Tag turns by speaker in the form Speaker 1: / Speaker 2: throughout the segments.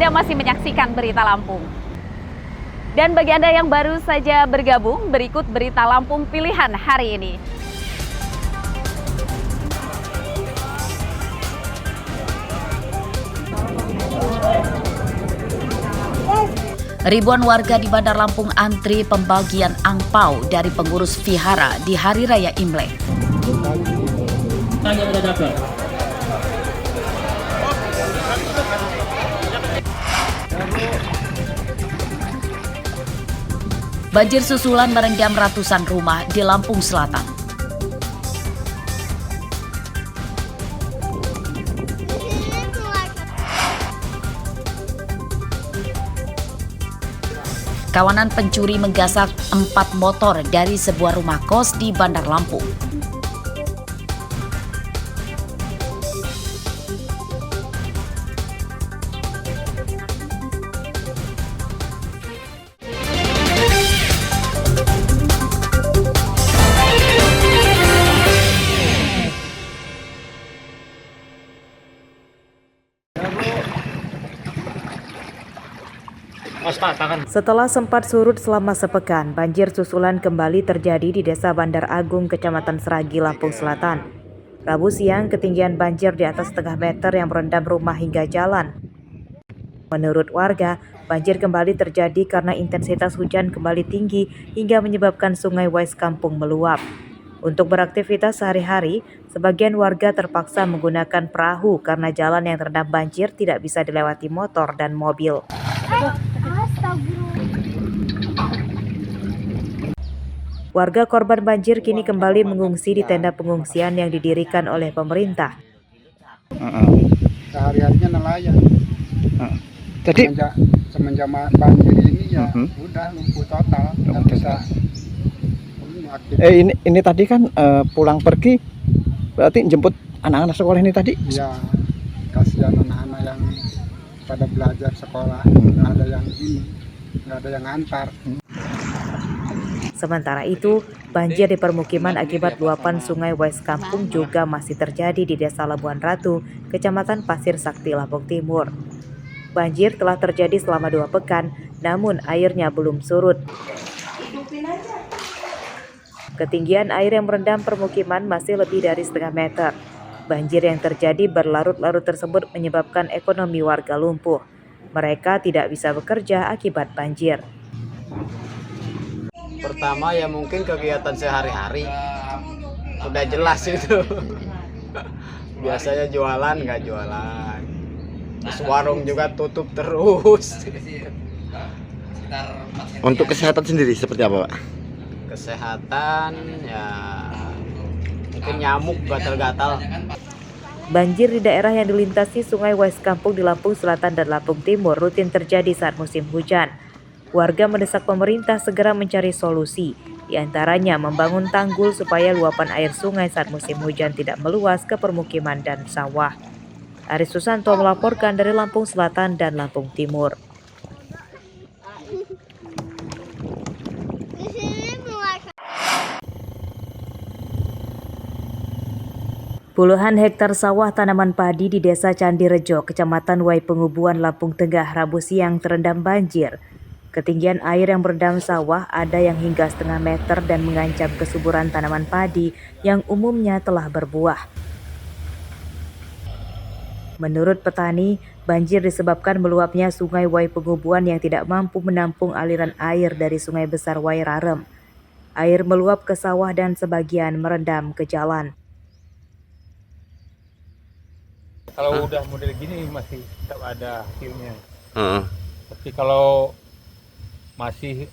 Speaker 1: Anda masih menyaksikan Berita Lampung. Dan bagi Anda yang baru saja bergabung, berikut Berita Lampung pilihan hari ini. Ribuan warga di Bandar Lampung antri pembagian angpau dari pengurus vihara di Hari Raya Imlek. Banjir susulan merendam ratusan rumah di Lampung Selatan. Kawanan pencuri menggasak 4 motor dari sebuah rumah kos di Bandar Lampung. Setelah sempat surut selama sepekan, banjir susulan kembali terjadi di Desa Bandar Agung, Kecamatan Seragi, Lampung Selatan. Rabu siang, ketinggian banjir di atas setengah meter yang merendam rumah hingga jalan. Menurut warga, banjir kembali terjadi karena intensitas hujan kembali tinggi hingga menyebabkan Sungai Wais Kampung meluap. Untuk beraktivitas sehari-hari, sebagian warga terpaksa menggunakan perahu karena jalan yang terendam banjir tidak bisa dilewati motor dan mobil. Warga korban banjir kini kembali mengungsi di tenda pengungsian yang didirikan oleh pemerintah.
Speaker 2: Sehari-harinya nelayan.
Speaker 3: Jadi
Speaker 2: semenjak banjir ini ya udah lumpuh total. Nggak bisa.
Speaker 3: Ini tadi kan pulang pergi, berarti jemput anak-anak sekolah ini tadi?
Speaker 2: Ya, kasihan anak-anak yang pada belajar sekolah, nggak ada yang ini, nggak ada yang antar.
Speaker 1: Sementara itu, banjir di permukiman akibat luapan Sungai Wais Kampung juga masih terjadi di Desa Labuan Ratu, Kecamatan Pasir Sakti, Lampung Timur. Banjir telah terjadi selama 2 pekan, namun airnya belum surut. Ketinggian air yang merendam permukiman masih lebih dari setengah meter. Banjir yang terjadi berlarut-larut tersebut menyebabkan ekonomi warga lumpuh. Mereka tidak bisa bekerja akibat banjir.
Speaker 4: Pertama ya mungkin kegiatan sehari-hari udah jelas itu. Biasanya jualan nggak jualan, terus warung juga tutup terus.
Speaker 5: Untuk kesehatan sendiri seperti apa, Pak?
Speaker 4: Kesehatan ya mungkin nyamuk, gatal-gatal.
Speaker 1: Banjir di daerah yang dilintasi Sungai Wais Kampung di Lampung Selatan dan Lampung Timur rutin terjadi saat musim hujan. Warga mendesak pemerintah segera mencari solusi, di antaranya membangun tanggul supaya luapan air sungai saat musim hujan tidak meluas ke permukiman dan sawah. Aris Susanto melaporkan dari Lampung Selatan dan Lampung Timur. Puluhan hektar sawah tanaman padi di Desa Candirejo, Kecamatan Wai Pengubuan, Lampung Tengah, Rabu siang terendam banjir. Ketinggian air yang merendam sawah ada yang hingga setengah meter dan mengancam kesuburan tanaman padi yang umumnya telah berbuah. Menurut petani, banjir disebabkan meluapnya Sungai Wai Pengubuan yang tidak mampu menampung aliran air dari Sungai Besar Wai Rarem. Air meluap ke sawah dan sebagian merendam ke jalan.
Speaker 6: Kalau udah model gini masih tetap ada hasilnya. Tapi kalau masih,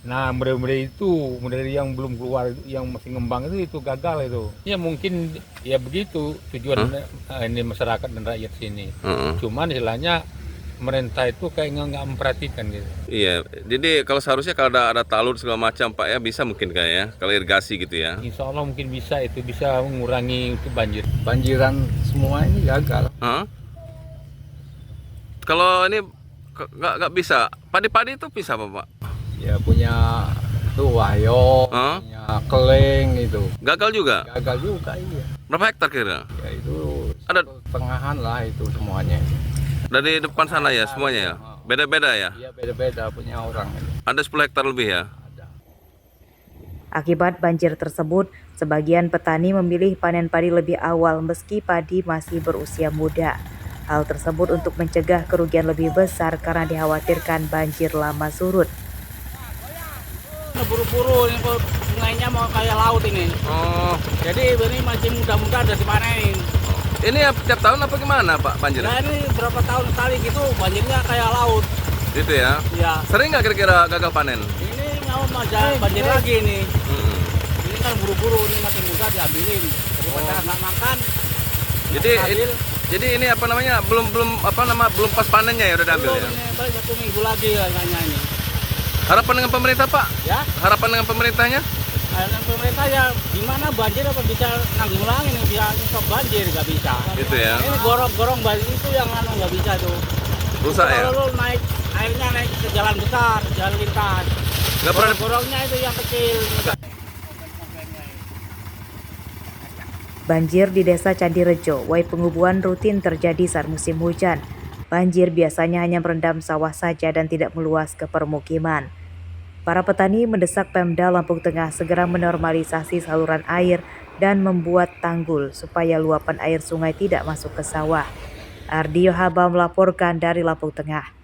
Speaker 6: model yang belum keluar, yang masih ngembang itu gagal itu. Ya mungkin ya begitu tujuan ini masyarakat dan rakyat sini. Cuman istilahnya pemerintah itu kayak nggak memperhatikan gitu.
Speaker 5: Iya, jadi kalau seharusnya kalau ada talur segala macam, Pak, ya bisa mungkin kayak ya, kalau irigasi gitu ya.
Speaker 6: Insya Allah mungkin bisa, itu bisa mengurangi itu banjir. Banjiran semua ini gagal.
Speaker 5: Kalau ini nggak bisa, padi-padi itu bisa apa, Pak?
Speaker 6: Ya punya tuh Wahyo, punya Keleng itu.
Speaker 5: Gagal juga?
Speaker 6: Gagal juga, iya.
Speaker 5: Berapa hektar kira?
Speaker 6: Ya itu
Speaker 5: ada
Speaker 6: tengahan lah itu semuanya.
Speaker 5: dari depan sana ya semuanya ya? Beda-beda ya?
Speaker 6: Iya beda-beda punya orang.
Speaker 5: Ada 10 hektar lebih ya?
Speaker 1: Akibat banjir tersebut, sebagian petani memilih panen padi lebih awal meski padi masih berusia muda. Hal tersebut untuk mencegah kerugian lebih besar karena dikhawatirkan banjir lama surut.
Speaker 7: Buru-buru ini kok sungainya mau kayak laut ini.
Speaker 5: Oh,
Speaker 7: Jadi ini masih muda-muda udah dipanenin.
Speaker 5: ini tiap tahun apa gimana Pak banjirnya?
Speaker 7: Nah ini berapa tahun sekali gitu banjirnya kayak laut.
Speaker 5: Gitu ya?
Speaker 7: Ya
Speaker 5: Sering nggak kira-kira gagal panen?
Speaker 7: ini nggak mau banjir lagi ini. Ini kan buru-buru ini masih muda diambilin. Daripada nggak makan.
Speaker 5: Jadi ini apa namanya belum pas panennya ya udah diambil
Speaker 7: Belum,
Speaker 5: ya?
Speaker 7: ini baru 1 minggu lagi kayaknya ini.
Speaker 5: Harapan dengan pemerintah Pak?
Speaker 7: Ya,
Speaker 5: Harapan dengan pemerintahnya?
Speaker 7: dan pemerintah ya gimana banjir apa bisa nanggulangin biar stop banjir nggak bisa.
Speaker 5: Gitu ya?
Speaker 7: Ini gorong-gorong banjir itu yang nggak bisa tuh.
Speaker 5: Rusak ya?
Speaker 7: Kalau lu naik airnya naik ke jalan besar, jalan lintas.
Speaker 5: Nggak pernah
Speaker 7: Gorong-gorongnya itu yang kecil.
Speaker 1: Banjir di Desa Candirejo, Wai Pengubuan rutin terjadi saat musim hujan. Banjir biasanya hanya merendam sawah saja dan tidak meluas ke permukiman. Para petani mendesak Pemda Lampung Tengah segera menormalisasi saluran air dan membuat tanggul supaya luapan air sungai tidak masuk ke sawah. Ardio Haba melaporkan dari Lampung Tengah.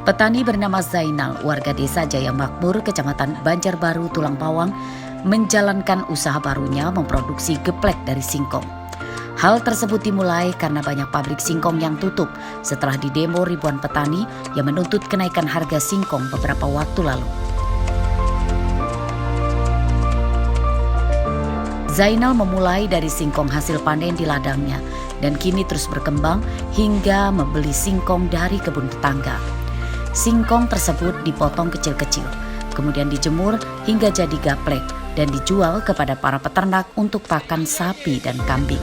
Speaker 8: Petani bernama Zainal, warga desa Jaya Makmur, Kecamatan Banjarbaru, Tulang Bawang, menjalankan usaha barunya memproduksi geplek dari singkong. Hal tersebut dimulai karena banyak pabrik singkong yang tutup setelah didemo ribuan petani yang menuntut kenaikan harga singkong beberapa waktu lalu. Zainal memulai dari singkong hasil panen di ladangnya dan kini terus berkembang hingga membeli singkong dari kebun tetangga. Singkong tersebut dipotong kecil-kecil, kemudian dijemur hingga jadi gaplek dan dijual kepada para peternak untuk pakan sapi dan kambing.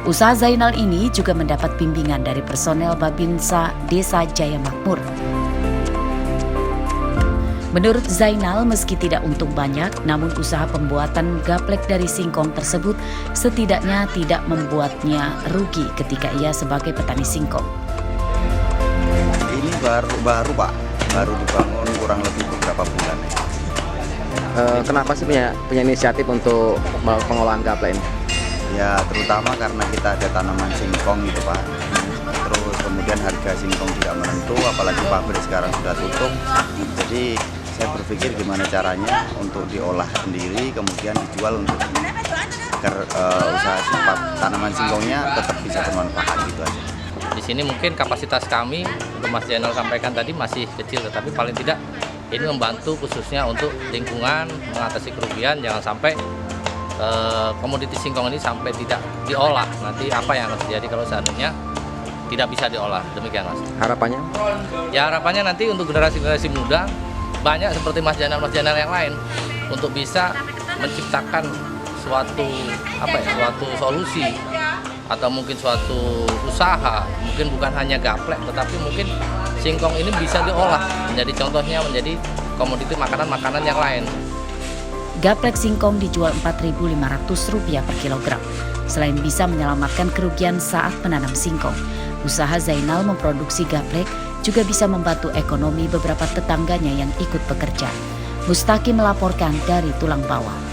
Speaker 8: Usaha Zainal ini juga mendapat bimbingan dari personel Babinsa Desa Jaya Makmur. Menurut Zainal, meski tidak untung banyak, namun usaha pembuatan gaplek dari singkong tersebut setidaknya tidak membuatnya rugi ketika ia sebagai petani singkong.
Speaker 9: Ini baru Pak, baru dibangun kurang lebih beberapa bulan ya.
Speaker 3: Kenapa sih punya inisiatif untuk pengolahan gaplek ini?
Speaker 9: Ya terutama karena kita ada tanaman singkong gitu Pak. Terus kemudian harga singkong tidak menentu, apalagi pabrik sekarang sudah tutup. Jadi saya berpikir gimana caranya untuk diolah sendiri, kemudian dijual untuk agar usaha tanaman singkongnya tetap bisa bermanfaat gitu aja.
Speaker 10: Di sini mungkin kapasitas kami, untuk Mas Zainal sampaikan tadi, masih kecil, tetapi paling tidak ini membantu khususnya untuk lingkungan, mengatasi kerugian, jangan sampai komoditi singkong ini sampai tidak diolah. Nanti apa yang akan terjadi kalau seandainya tidak bisa diolah, demikian Mas.
Speaker 3: Harapannya?
Speaker 10: Ya harapannya nanti untuk generasi-generasi muda, banyak seperti Mas Zainal yang lain, untuk bisa menciptakan suatu solusi atau mungkin suatu usaha, mungkin bukan hanya gaplek tetapi mungkin singkong ini bisa diolah menjadi contohnya menjadi komoditi makanan-makanan yang lain.
Speaker 8: Gaplek singkong dijual Rp4.500 per kilogram. Selain bisa menyelamatkan kerugian saat menanam singkong, usaha Zainal memproduksi gaplek juga bisa membantu ekonomi beberapa tetangganya yang ikut bekerja. Mustaqim melaporkan dari Tulang Bawang.